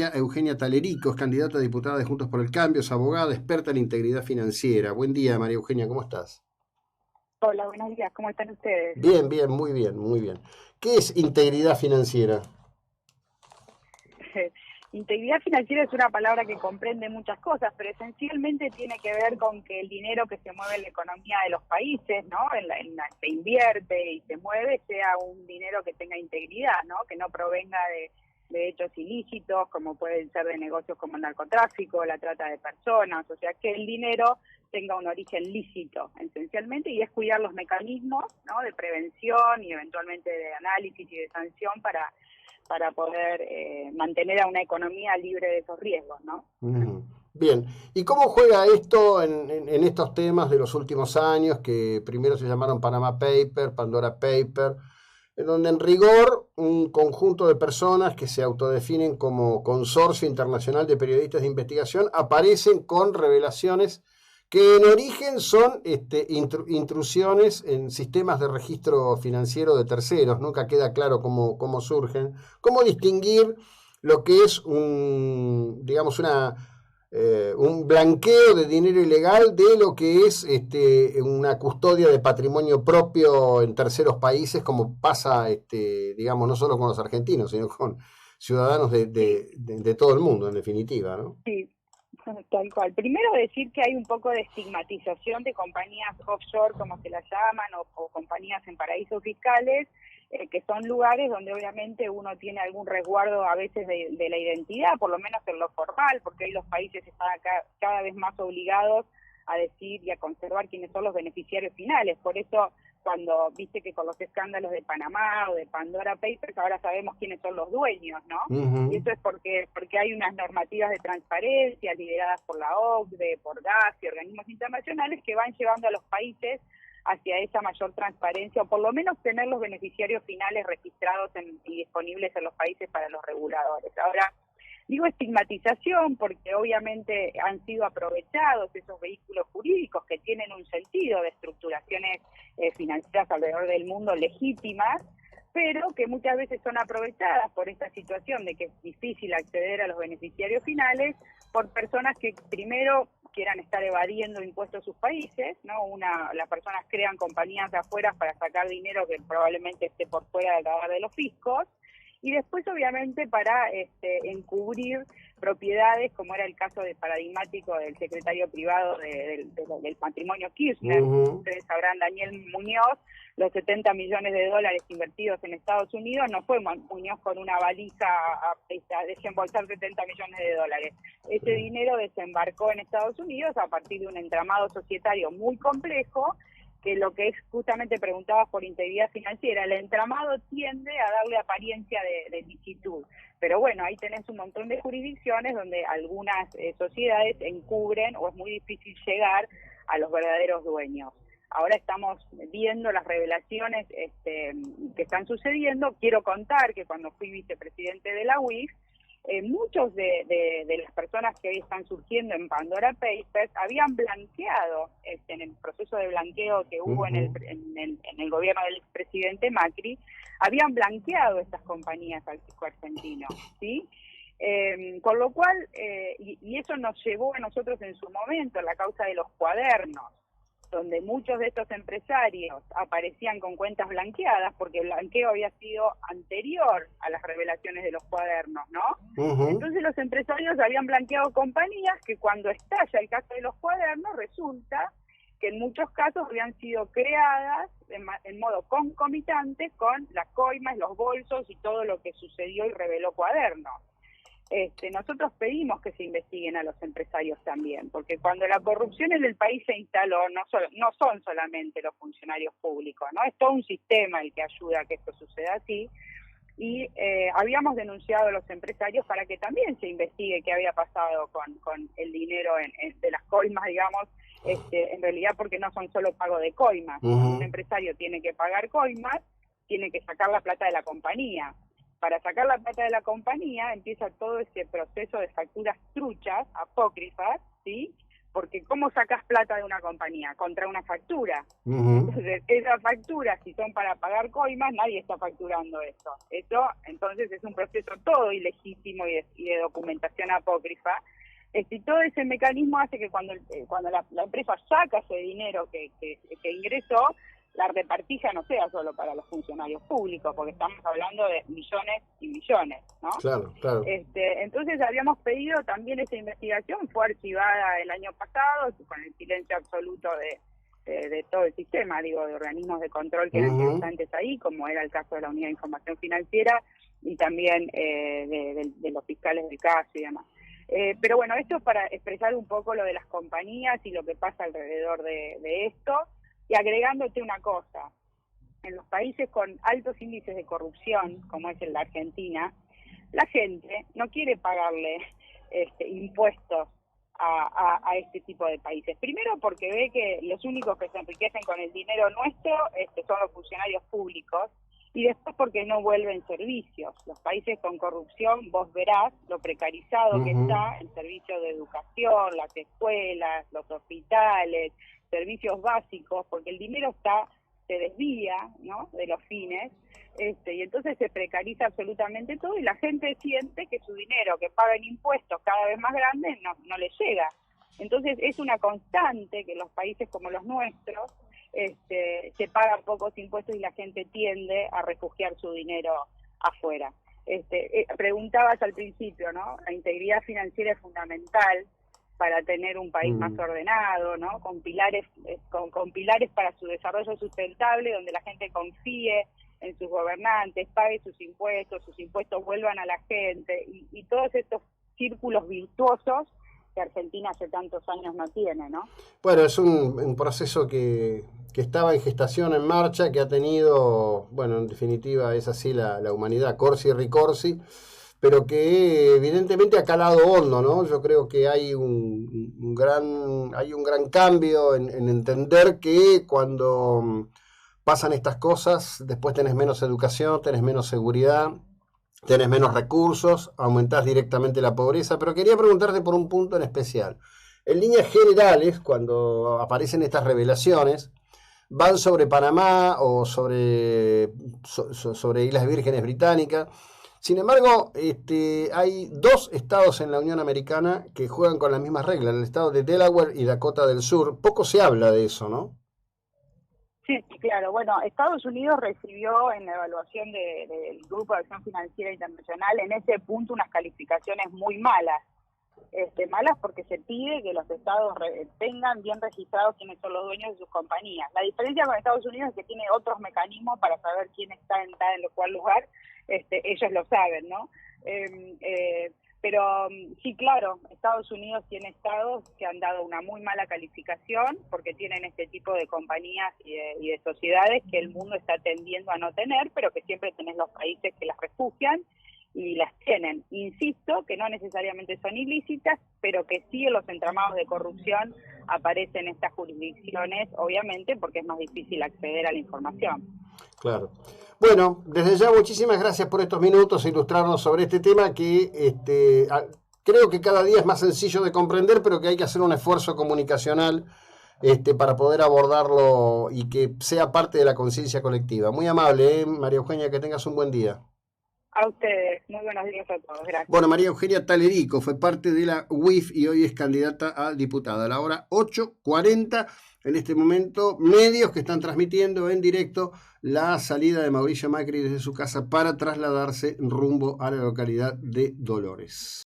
María Eugenia Talerico, es candidata a diputada de Juntos por el Cambio, es abogada, experta en integridad financiera. Buen día, María Eugenia, ¿cómo estás? Hola, buenos días, ¿cómo están ustedes? Bien, bien, muy bien, muy bien. ¿Qué es integridad financiera? Integridad financiera es una palabra que comprende muchas cosas, pero esencialmente tiene que ver con que el dinero que se mueve en la economía de los países, ¿no? En la que se invierte y se mueve, sea un dinero que tenga integridad, ¿no? Que no provenga de hechos ilícitos, como pueden ser de negocios como el narcotráfico, la trata de personas, o sea, que el dinero tenga un origen lícito, esencialmente, y es cuidar los mecanismos, ¿no? De prevención y eventualmente de análisis y de sanción para poder mantener a una economía libre de esos riesgos, ¿no? Ujú. Bien, ¿y cómo juega esto en estos temas de los últimos años, que primero se llamaron Panama Paper, Pandora Paper, en donde en rigor un conjunto de personas que se autodefinen como Consorcio Internacional de Periodistas de Investigación aparecen con revelaciones que en origen son intrusiones en sistemas de registro financiero de terceros? Nunca queda claro cómo surgen. ¿Cómo distinguir lo que es digamos, un blanqueo de dinero ilegal de lo que es una custodia de patrimonio propio en terceros países, como pasa, digamos, no solo con los argentinos, sino con ciudadanos Sí, de todo el mundo, en definitiva, ¿no? sí, tal cual. Primero decir que hay un poco de estigmatización de compañías offshore, como se las llaman, o compañías en paraísos fiscales, que son lugares donde obviamente uno tiene algún resguardo a veces de la identidad, por lo menos en lo formal, porque hoy los países están cada vez más obligados a decir y a conservar quiénes son los beneficiarios finales. Por eso, cuando viste que con los escándalos de Panamá o de Pandora Papers, ahora sabemos quiénes son los dueños, ¿no? Y Ujú. eso es porque hay unas normativas de transparencia lideradas por la OCDE, por GAFI y organismos internacionales que van llevando a los países hacia esa mayor transparencia, o por lo menos tener los beneficiarios finales registrados y disponibles en los países para los reguladores. Ahora, digo estigmatización porque obviamente han sido aprovechados esos vehículos jurídicos que tienen un sentido de estructuraciones financieras alrededor del mundo legítimas, pero que muchas veces son aprovechadas por esta situación de que es difícil acceder a los beneficiarios finales por personas que primero quieran estar evadiendo impuestos a sus países, ¿no? Las personas crean compañías de afuera para sacar dinero que probablemente esté por fuera del radar de los fiscos, y después obviamente para encubrir propiedades, como era el caso de paradigmático del secretario privado del patrimonio Kirchner. Ujú. Ustedes sabrán, Daniel Muñoz, los 70 millones de dólares invertidos en Estados Unidos, no fue Muñoz con una valija a desembolsar 70 millones de dólares. Ese dinero desembarcó en Estados Unidos a partir de un entramado societario muy complejo, que lo que es justamente preguntabas por integridad financiera, el entramado tiende a darle apariencia de licitud. Pero bueno, ahí tenés un montón de jurisdicciones donde algunas sociedades encubren o es muy difícil llegar a los verdaderos dueños. Ahora estamos viendo las revelaciones que están sucediendo. Quiero contar que cuando fui vicepresidente de la UIF, muchos de las personas que hoy están surgiendo en Pandora Papers habían blanqueado, en el proceso de blanqueo que hubo Ujú. en el gobierno del expresidente Macri, habían blanqueado estas compañías al fisco argentino, ¿sí? Con lo cual, y eso nos llevó a nosotros en su momento, la causa de los cuadernos, donde muchos de estos empresarios aparecían con cuentas blanqueadas, porque el blanqueo había sido anterior a las revelaciones de los cuadernos, ¿no? Ujú. Entonces los empresarios habían blanqueado compañías que cuando estalla el caso de los cuadernos resulta que en muchos casos habían sido creadas en modo concomitante con las coimas, los bolsos y todo lo que sucedió y reveló cuadernos. Nosotros pedimos que se investiguen a los empresarios también, porque cuando la corrupción en el país se instaló, no son solamente los funcionarios públicos, ¿no? Es todo un sistema el que ayuda a que esto suceda así, y habíamos denunciado a los empresarios para que también se investigue qué había pasado con el dinero de las coimas, digamos, en realidad porque no son solo pago de coimas. Cuando un Ujú. empresario tiene que pagar coimas, tiene que sacar la plata de la compañía. Para sacar la plata de la compañía empieza todo ese proceso de facturas truchas, apócrifas, ¿sí? porque ¿cómo sacás plata de una compañía? Contra una factura. Entonces, esa factura, si son para pagar coimas, nadie está facturando eso. Eso, entonces, es un proceso todo ilegítimo y de documentación apócrifa. Y todo ese mecanismo hace que cuando la empresa saca ese dinero que ingresó, la repartija no sea solo para los funcionarios públicos, porque estamos hablando de millones y millones, ¿no? Claro, claro. Entonces habíamos pedido también esa investigación, fue archivada el año pasado, con el silencio absoluto de todo el sistema, digo, de organismos de control que eran interesantes ahí, como era el caso de la Unidad de Información Financiera y también de los fiscales del caso y demás. Pero bueno, esto es para expresar un poco lo de las compañías y lo que pasa alrededor de esto. Y agregándote una cosa, en los países con altos índices de corrupción, como es en la Argentina, la gente no quiere pagarle impuestos a este tipo de países. Primero porque ve que los únicos que se enriquecen con el dinero nuestro son los funcionarios públicos, y después porque no vuelven servicios. Los países con corrupción, vos verás lo precarizado que está el servicio de educación, las escuelas, los hospitales, servicios básicos, porque el dinero se desvía, ¿no?, de los fines, y entonces se precariza absolutamente todo y la gente siente que su dinero que paga en impuestos cada vez más grandes no le llega. Entonces es una constante que los países como los nuestros se pagan pocos impuestos y la gente tiende a refugiar su dinero afuera. Preguntabas al principio, ¿no? La integridad financiera es fundamental para tener un país más ordenado, ¿no? Con pilares para su desarrollo sustentable, donde la gente confíe en sus gobernantes, pague sus impuestos vuelvan a la gente, y todos estos círculos virtuosos que Argentina hace tantos años no tiene, ¿no? Bueno, es un proceso que estaba en gestación, en marcha, que ha tenido, bueno, en definitiva es así la humanidad, corsi y ricorsi, pero que evidentemente ha calado hondo, ¿no? Yo creo que hay un gran cambio en entender que cuando pasan estas cosas, después tenés menos educación, tenés menos seguridad, tenés menos recursos, aumentás directamente la pobreza, pero quería preguntarte por un punto en especial. En líneas generales, cuando aparecen estas revelaciones, van sobre Panamá o sobre Islas Vírgenes Británicas. Sin embargo, hay dos estados en la Unión Americana que juegan con las mismas reglas, el estado de Delaware y Dakota del Sur. Poco se habla de eso, ¿no? Sí, claro. Bueno, Estados Unidos recibió en la evaluación del Grupo de Acción Financiera Internacional en ese punto unas calificaciones muy malas. Malas porque se pide que los estados tengan bien registrados quiénes son los dueños de sus compañías. La diferencia con Estados Unidos es que tiene otros mecanismos para saber quién está en cuál lugar. Ellos lo saben, ¿no? Pero sí, claro, Estados Unidos tiene estados que han dado una muy mala calificación porque tienen este tipo de compañías y de sociedades que el mundo está tendiendo a no tener, pero que siempre tenés los países que las refugian y las tienen. Insisto que no necesariamente son ilícitas, pero que sí en los entramados de corrupción aparecen estas jurisdicciones, obviamente, porque es más difícil acceder a la información. Claro. Bueno, desde ya muchísimas gracias por estos minutos e ilustrarnos sobre este tema que creo que cada día es más sencillo de comprender, pero que hay que hacer un esfuerzo comunicacional para poder abordarlo y que sea parte de la conciencia colectiva. Muy amable, María Eugenia, que tengas un buen día. A ustedes, muy buenos días a todos, gracias. Bueno, María Eugenia Talerico fue parte de la UIF y hoy es candidata a diputada. A la hora 8:40, en este momento, medios que están transmitiendo en directo la salida de Mauricio Macri desde su casa para trasladarse rumbo a la localidad de Dolores.